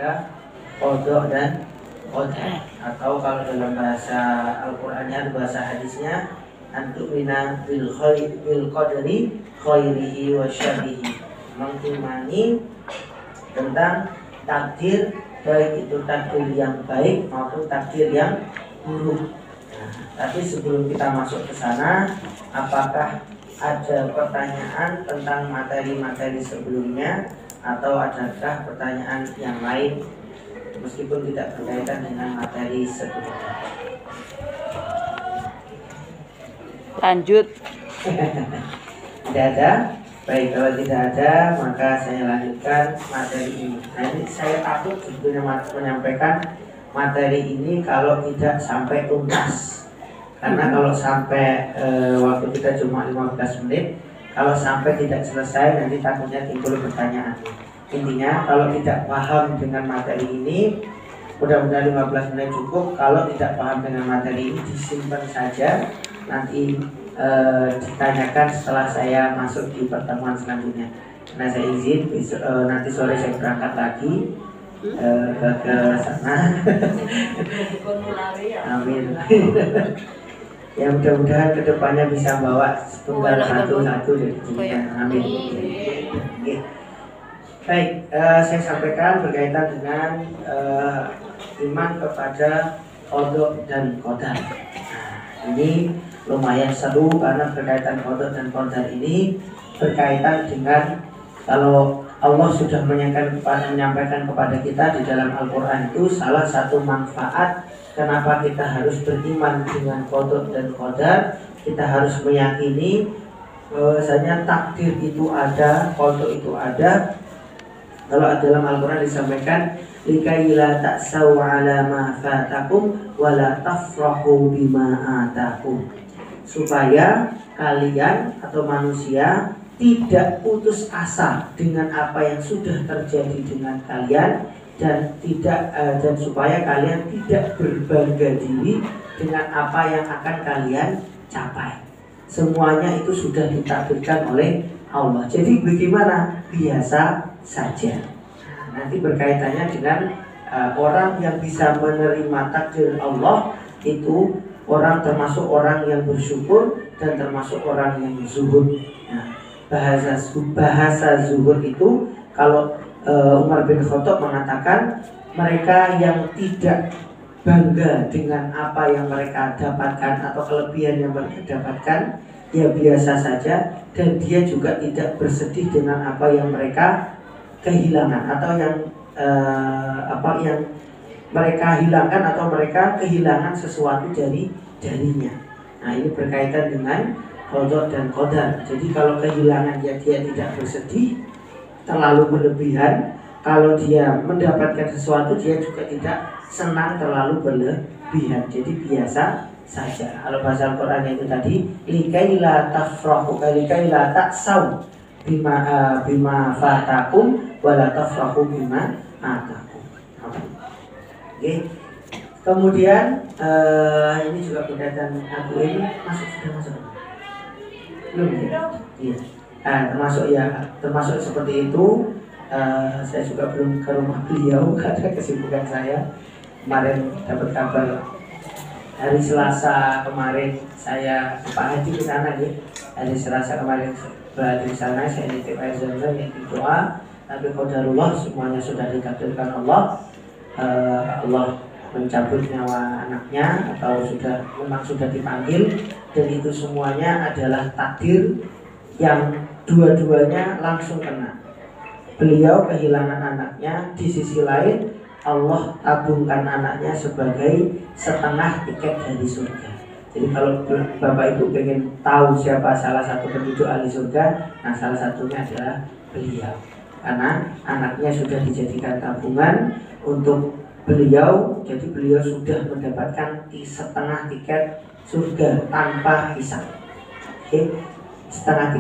kepada qada dan qadar, atau kalau dalam bahasa Al-Qur'annya, bahasa hadisnya, antumina bil qadari khairihi wa syarrihi, mengimani tentang takdir, baik itu takdir yang baik maupun takdir yang buruk. Nah, tapi sebelum kita masuk ke sana, apakah ada pertanyaan tentang materi-materi sebelumnya, atau adakah pertanyaan yang lain meskipun tidak berkaitan dengan materi sebelumnya? Lanjut. Tidak ada? Baik, kalau tidak ada maka saya lanjutkan materi ini. Nah, ini saya takut sebetulnya menyampaikan materi ini kalau tidak sampai tuntas. Karena kalau sampai waktu kita cuma 15 menit, kalau sampai tidak selesai nanti takutnya timbul pertanyaan. Intinya kalau tidak paham dengan materi ini, mudah-mudahan 15 menit cukup. Kalau tidak paham dengan materi ini, disimpan saja, nanti ditanyakan setelah saya masuk di pertemuan selanjutnya. Nah, saya izin nanti sore saya berangkat lagi ke sana. Amin. Ya, mudah-mudahan kedepannya bisa bawa tunggal satu-satu dari sini. Amin. Okay. Baik, saya sampaikan berkaitan dengan iman kepada qada dan qadar. Nah, ini lumayan seru karena berkaitan qada dan qadar ini berkaitan dengan, kalau Allah sudah menyampaikan kepada kita di dalam Al-Quran itu, salah satu manfaat kenapa kita harus beriman dengan qada dan qadar, kita harus meyakini bahwasanya takdir itu ada, qada itu ada. Kalau dalam Al-Quran disampaikan, likai la ta'saw ala ma fatakum wa la tafrahu bima atakum, supaya kalian atau manusia tidak putus asa dengan apa yang sudah terjadi dengan kalian, dan dan supaya kalian tidak berbangga diri dengan apa yang akan kalian capai. Semuanya itu sudah ditakdirkan oleh Allah. Jadi bagaimana? Biasa saja. Nanti berkaitannya dengan orang yang bisa menerima takdir Allah itu orang termasuk orang yang bersyukur dan termasuk orang yang zuhud. Nah, bahasa zuhud itu kalau Umar bin Khattab mengatakan mereka yang tidak bangga dengan apa yang mereka dapatkan atau kelebihan yang mereka dapatkan, ya biasa saja, dan dia juga tidak bersedih dengan apa yang mereka kehilangan atau yang mereka hilangkan atau mereka kehilangan sesuatu darinya. Nah, ini berkaitan dengan qada dan qadar. Jadi kalau kehilangan dia tidak bersedih terlalu berlebihan, kalau dia mendapatkan sesuatu dia juga tidak senang terlalu berlebihan. Jadi biasa saja. Kalau bahasa Al-Qur'an itu tadi, likai la tafrahu likai la ta'saw bima fatakum wa la tafrahu bima atakum. Oke. Kemudian ini juga berkaitan aku ini sudah masuk belum ya? Iya. Termasuk seperti itu. Saya juga belum ke rumah beliau karena kesibukan saya. Kemarin dapat kabar hari Selasa kemarin saya Pak Haji ke sana ya. Hari Selasa kemarin berada di sana, saya nitip air zam-zam, nitip doa. Tapi qadarullah semuanya sudah ditakdirkan Allah. Allah mencabut nyawa anaknya atau memang sudah dipanggil, dan itu semuanya adalah takdir yang dua-duanya langsung kena. Beliau kehilangan anaknya, di sisi lain Allah tabungkan anaknya sebagai setengah tiket dari surga. Jadi kalau Bapak Ibu pengen tahu siapa salah satu penduduk ahli surga, nah salah satunya adalah beliau. Karena anaknya sudah dijadikan tabungan untuk beliau, jadi beliau sudah mendapatkan setengah tiket surga tanpa hisab. Oke, setengah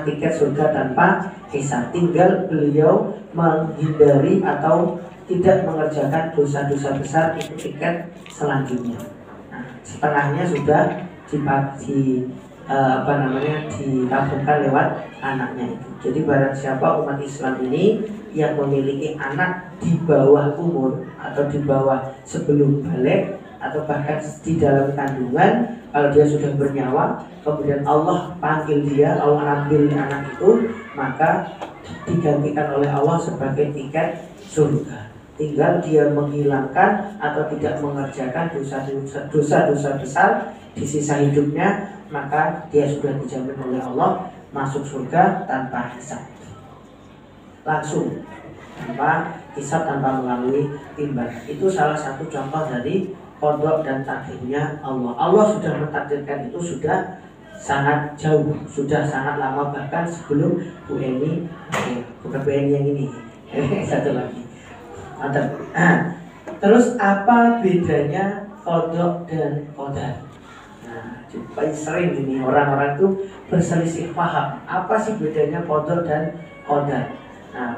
tiket surga tanpa hisab. Tinggal beliau menghindari atau tidak mengerjakan dosa-dosa besar, itu tiket selanjutnya. Nah, setengahnya sudah dikabulkan lewat anaknya itu. Jadi barang siapa umat Islam ini yang memiliki anak di bawah umur atau di bawah sebelum balik atau bahkan di dalam kandungan, kalau dia sudah bernyawa kemudian Allah panggil dia, Allah ambil anak itu, maka digantikan oleh Allah sebagai tiket surga. Tinggal dia menghilangkan atau tidak mengerjakan dosa-dosa besar di sisa hidupnya, maka dia sudah dijamin oleh Allah masuk surga tanpa hisab, langsung tanpa hisab, tanpa melalui timbangan. Itu salah satu contoh dari qada dan takdirnya Allah. Allah sudah mentakdirkan itu sudah sangat jauh, sudah sangat lama, bahkan sebelum Bu Eni, bukan Bu Eni yang ini, satu lagi. Terus apa bedanya qada dan qadar? Nah, paling sering ini orang-orang itu berselisih paham. Apa sih bedanya qada dan qadar? Nah,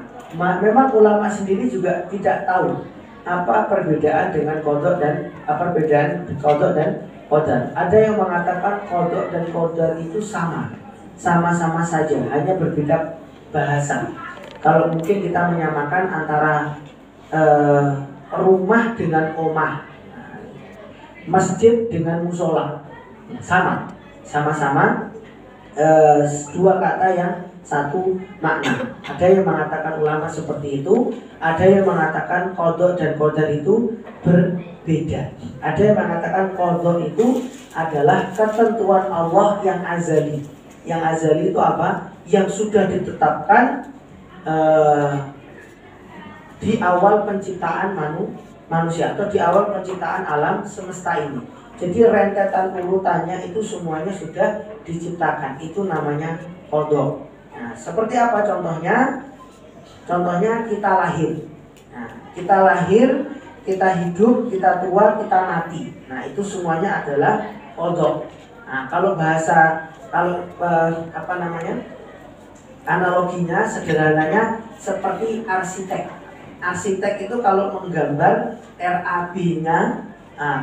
memang ulama sendiri juga tidak tahu apa perbedaan dengan qada dan apa perbedaan qada dan qadar. Ada yang mengatakan qada dan qadar itu sama-sama saja, hanya berbeda bahasa. Kalau mungkin kita menyamakan antara rumah dengan omah, masjid dengan musola, sama-sama dua kata yang satu makna. Ada yang mengatakan ulama seperti itu, ada yang mengatakan qada dan qadar itu berbeda. Ada yang mengatakan qada itu adalah ketentuan Allah yang azali. Yang azali itu apa? Yang sudah ditetapkan di awal penciptaan manusia atau di awal penciptaan alam semesta ini. Jadi rentetan urutannya itu semuanya sudah diciptakan. Itu namanya qada. Nah, seperti apa contohnya? Contohnya kita lahir. Nah, kita lahir, kita hidup, kita tua, kita mati. Nah, itu semuanya adalah qada. Nah, kalau analoginya, sederhananya seperti arsitek. Arsitek itu kalau menggambar RAB-nya,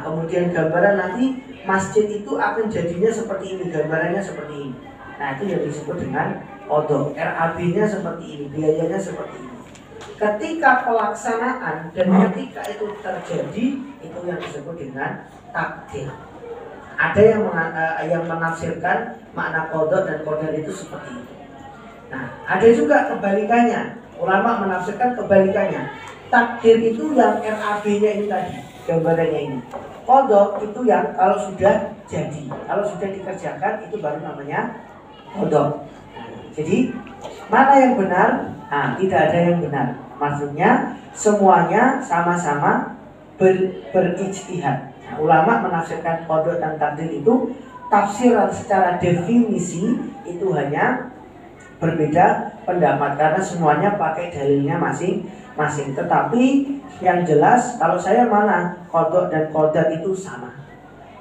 kemudian gambaran nanti masjid itu akan jadinya seperti ini, gambarannya seperti ini. Nah, itu yang disebut dengan qada. RAB-nya seperti ini, biayanya seperti ini. Ketika pelaksanaan dan ketika itu terjadi, itu yang disebut dengan takdir. Ada yang menafsirkan makna qada dan qadar itu seperti itu. Nah, ada juga kebalikannya. Ulama menafsirkan kebalikannya. Takdir itu yang RAB-nya ini tadi, gambarannya ini. Qada itu yang kalau sudah jadi, kalau sudah dikerjakan, itu baru namanya qada. Jadi mana yang benar? Nah, tidak ada yang benar. Maksudnya semuanya sama-sama berijtihad. Nah, ulama menafsirkan qada dan takdir itu tafsiran secara definisi itu hanya berbeda pendapat karena semuanya pakai dalilnya masing-masing. Tetapi yang jelas kalau saya mana qada dan qadar itu sama.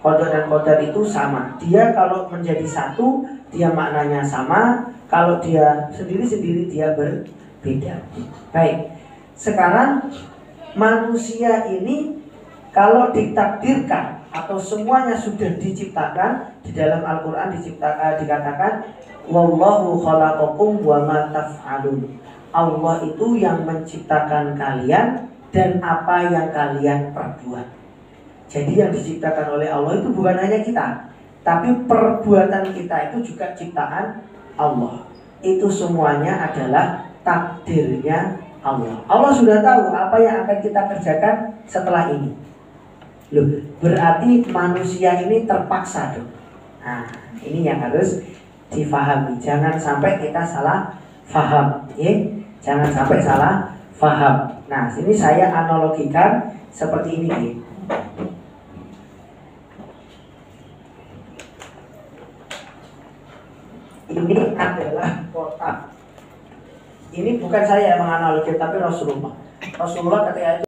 Qada dan qadar itu sama. Dia kalau menjadi satu, dia maknanya sama. Kalau dia sendiri-sendiri, dia berbeda. Baik. Sekarang manusia ini kalau ditakdirkan atau semuanya sudah diciptakan, di dalam Al-Quran dikatakan wallahu khalaqakum wa ma taf'alun. Allah itu yang menciptakan kalian dan apa yang kalian perbuat. Jadi yang diciptakan oleh Allah itu bukan hanya kita, tapi perbuatan kita itu juga ciptaan Allah. Itu semuanya adalah takdirnya Allah. Allah sudah tahu apa yang akan kita kerjakan setelah ini. Loh, berarti manusia ini terpaksa dong. Nah, ini yang harus difahami. Jangan sampai kita salah faham, ya? Jangan sampai salah faham. Nah, sini saya analogikan seperti ini, ya. Ini adalah kotak. Ini bukan saya yang menganalogikan, tapi Rasulullah ketika itu